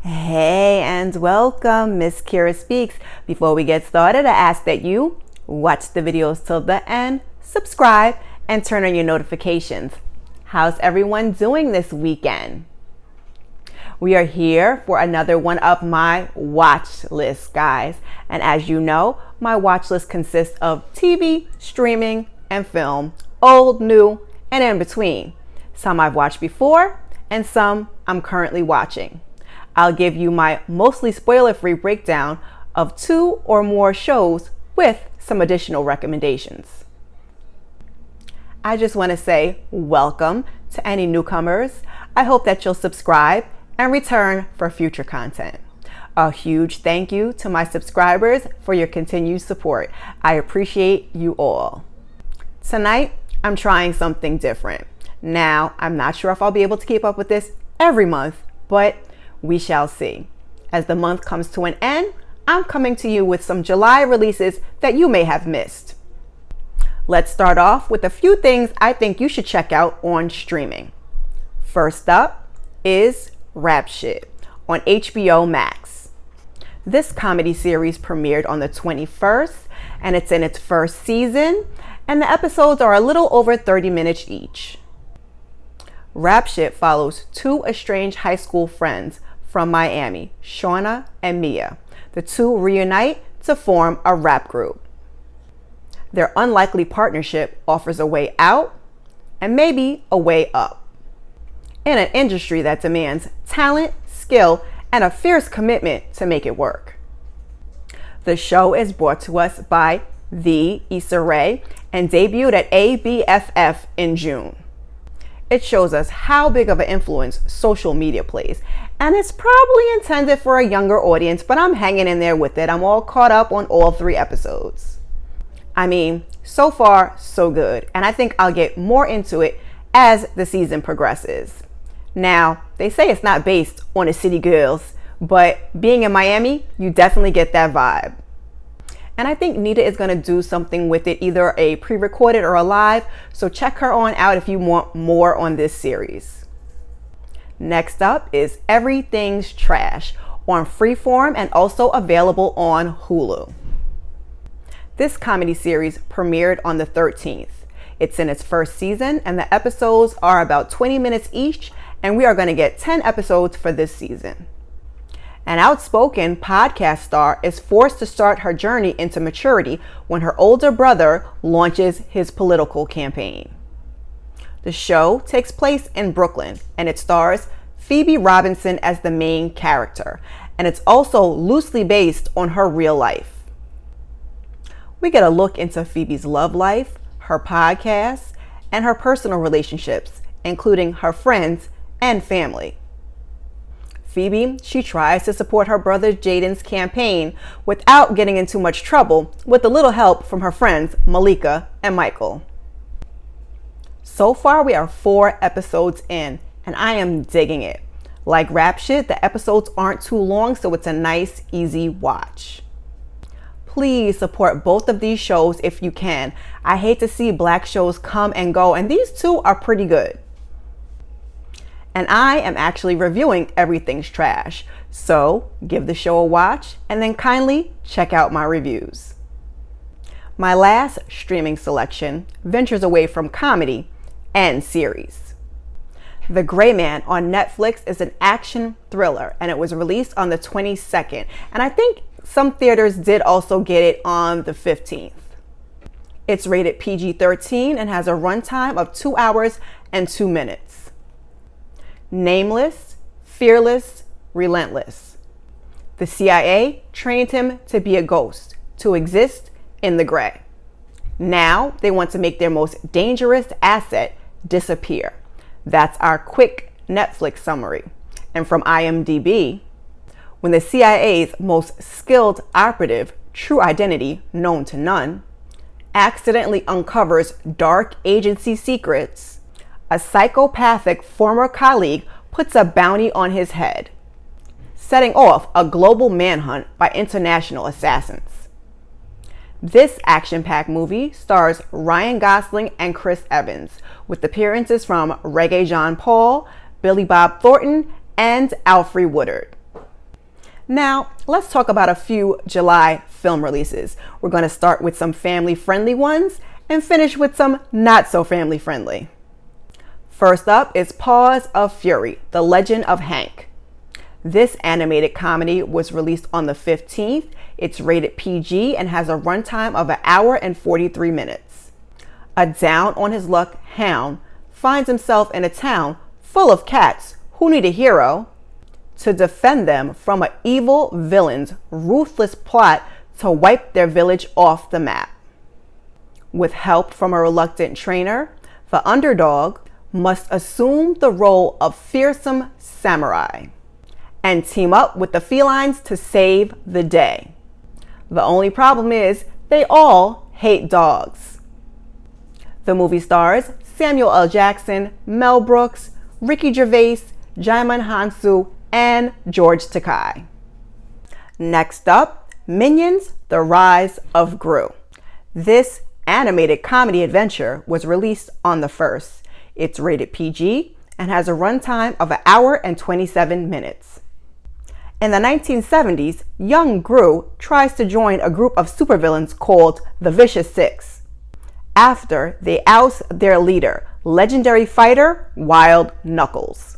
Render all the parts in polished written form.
Hey, and welcome, msKIRAspeaks. Before we get started, I ask that you watch the videos till the end, subscribe, and turn on your notifications. How's everyone doing this weekend? We are here for another one of my watch lists, guys. And as you know, my watch list consists of TV, streaming, and film, old, new, and in between. Some I've watched before, and some I'm currently watching. I'll give you my mostly spoiler-free breakdown of 2 or more shows with some additional recommendations. I just want to say welcome to any newcomers. I hope that you'll subscribe and return for future content. A huge thank you to my subscribers for your continued support. I appreciate you all. Tonight, I'm trying something different. Now, I'm not sure if I'll be able to keep up with this every month, but we shall see. As the month comes to an end, I'm coming to you with some July releases that you may have missed. Let's start off with a few things I think you should check out on streaming. First up is Rap Shit on HBOMAX. This comedy series premiered on the 21st, and it's in its first season, and the episodes are a little over 30 minutes each. Rap Shit follows 2 estranged high school friends from Miami, Shauna and Mia. The 2 reunite to form a rap group. Their unlikely partnership offers a way out and maybe a way up in an industry that demands talent, skill, and a fierce commitment to make it work. The show is brought to us by the Issa Rae and debuted at ABFF in June. It shows us how big of an influence social media plays, and it's probably intended for a younger audience, but I'm hanging in there with it. I'm all caught up on all 3 episodes. I mean, so far, so good, and I think I'll get more into it as the season progresses. Now, they say it's not based on the city girls, but being in Miami, you definitely get that vibe. And I think Nita is going to do something with it, either a pre-recorded or a live, so check her on out if you want more on this series. Next up is Everything's Trash on Freeform and also available on Hulu. This comedy series premiered on the 13th. It's in its first season and the episodes are about 20 minutes each, and we are going to get 10 episodes for this season. An outspoken podcast star is forced to start her journey into maturity when her older brother launches his political campaign. The show takes place in Brooklyn, and it stars Phoebe Robinson as the main character, and it's also loosely based on her real life. We get a look into Phoebe's love life, her podcasts, and her personal relationships, including her friends and family. Phoebe, she tries to support her brother Jaden's campaign without getting into much trouble, with a little help from her friends Malika and Michael. So far, we are 4 episodes in, and I am digging it. Like Rap Shit, the episodes aren't too long, so it's a nice, easy watch. Please support both of these shows if you can. I hate to see Black shows come and go, and these 2 are pretty good. And I am actually reviewing Everything's Trash, so give the show a watch and then kindly check out my reviews. My last streaming selection ventures away from comedy and series. The Gray Man on Netflix is an action thriller, and it was released on the 22nd, and I think some theaters did also get it on the 15th. It's rated PG-13 and has a runtime of 2 hours and 2 minutes. Nameless, fearless, relentless. The CIA trained him to be a ghost, to exist in the gray. Now they want to make their most dangerous asset disappear. That's our quick Netflix summary. And from IMDb, when the CIA's most skilled operative, true identity known to none, accidentally uncovers dark agency secrets, a psychopathic former colleague puts a bounty on his head, setting off a global manhunt by international assassins. This action-packed movie stars Ryan Gosling and Chris Evans, with appearances from Regé-Jean Paul, Billy Bob Thornton, and Alfre Woodard. Now, let's talk about a few July film releases. We're going to start with some family-friendly ones and finish with some not so family-friendly. First up is Paws of Fury, The Legend of Hank. This animated comedy was released on the 15th. It's rated PG and has a runtime of 1 hour and 43 minutes. A down-on-his-luck hound finds himself in a town full of cats who need a hero to defend them from an evil villain's ruthless plot to wipe their village off the map. With help from a reluctant trainer, the underdog must assume the role of fearsome samurai and team up with the felines to save the day. The only problem is they all hate dogs. The movie stars Samuel L. Jackson, Mel Brooks, Ricky Gervais, Djimon Hounsou, and George Takei. Next up, Minions: The Rise of Gru. This animated comedy adventure was released on the 1st. It's rated PG and has a runtime of 1 hour and 27 minutes. In the 1970s, young Gru tries to join a group of supervillains called the Vicious Six after they oust their leader, legendary fighter Wild Knuckles.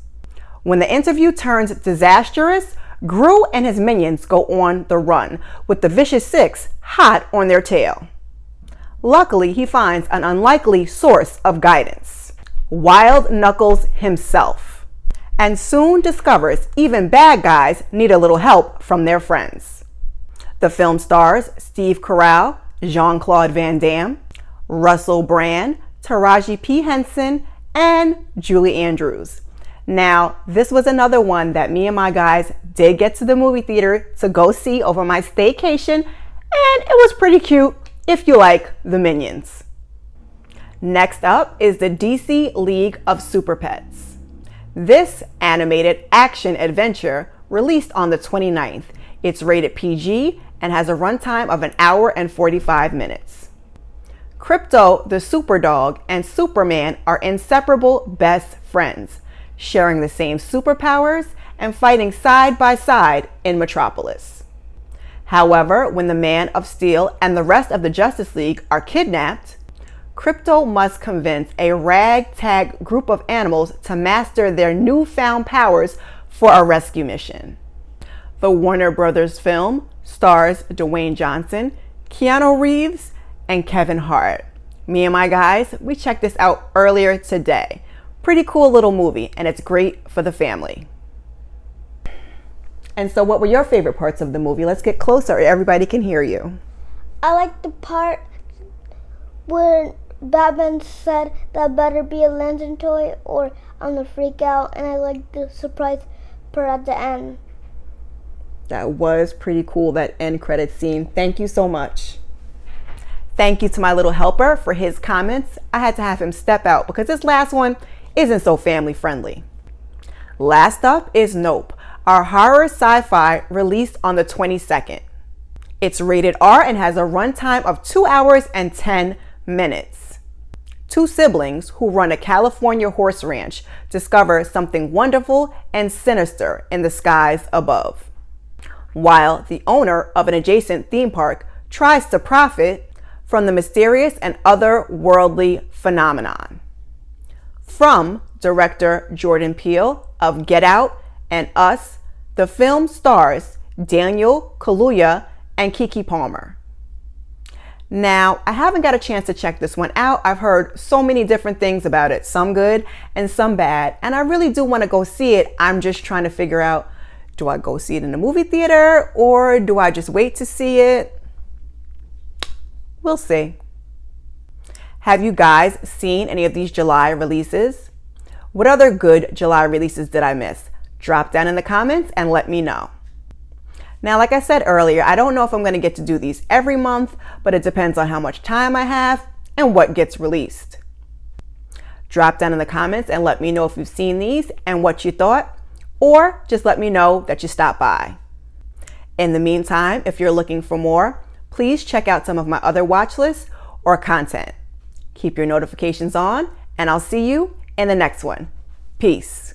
When the interview turns disastrous, Gru and his minions go on the run, with the Vicious Six hot on their tail. Luckily, he finds an unlikely source of guidance, Wild Knuckles himself, and soon discovers even bad guys need a little help from their friends. The film stars Steve Carell, Jean-Claude Van Damme, Russell Brand, Taraji P. Henson, and Julie Andrews. Now, this was another one that me and my guys did get to the movie theater to go see over my staycation, and it was pretty cute if you like the Minions. Next up is the DC League of Super Pets. This animated action adventure released on the 29th. It's rated PG and has a runtime of 1 hour and 45 minutes. Crypto the Superdog and Superman are inseparable best friends, sharing the same superpowers and fighting side by side in Metropolis. However, when the Man of Steel and the rest of the Justice League are kidnapped, Crypto must convince a ragtag group of animals to master their newfound powers for a rescue mission. The Warner Brothers film stars Dwayne Johnson, Keanu Reeves, and Kevin Hart. Me and my guys, we checked this out earlier today. Pretty cool little movie, and it's great for the family. And so what were your favorite parts of the movie? Let's get closer. Everybody can hear you. I like the part where Batman said that better be a lantern toy or I'm gonna freak out, and I like the surprise part at the end. That was pretty cool, that end credit scene. Thank you so much. Thank you to my little helper for his comments. I had to have him step out because this last one isn't so family friendly. Last up is Nope, our horror sci-fi released on the 22nd. It's rated R and has a runtime of 2 hours and 10 minutes. Two siblings who run a California horse ranch discover something wonderful and sinister in the skies above, while the owner of an adjacent theme park tries to profit from the mysterious and otherworldly phenomenon. From director Jordan Peele of Get Out and Us, the film stars Daniel Kaluuya and Keke Palmer. Now, I haven't got a chance to check this one out. I've heard so many different things about it, some good and some bad, and I really do want to go see it. I'm just trying to figure out, do I go see it in the movie theater or do I just wait to see it? We'll see. Have you guys seen any of these July releases? What other good July releases did I miss? Drop down in the comments and let me know. Now, like I said earlier, I don't know if I'm going to get to do these every month, but it depends on how much time I have and what gets released. Drop down in the comments and let me know if you've seen these and what you thought, or just let me know that you stopped by. In the meantime, if you're looking for more, please check out some of my other watch lists or content. Keep your notifications on, and I'll see you in the next one. Peace.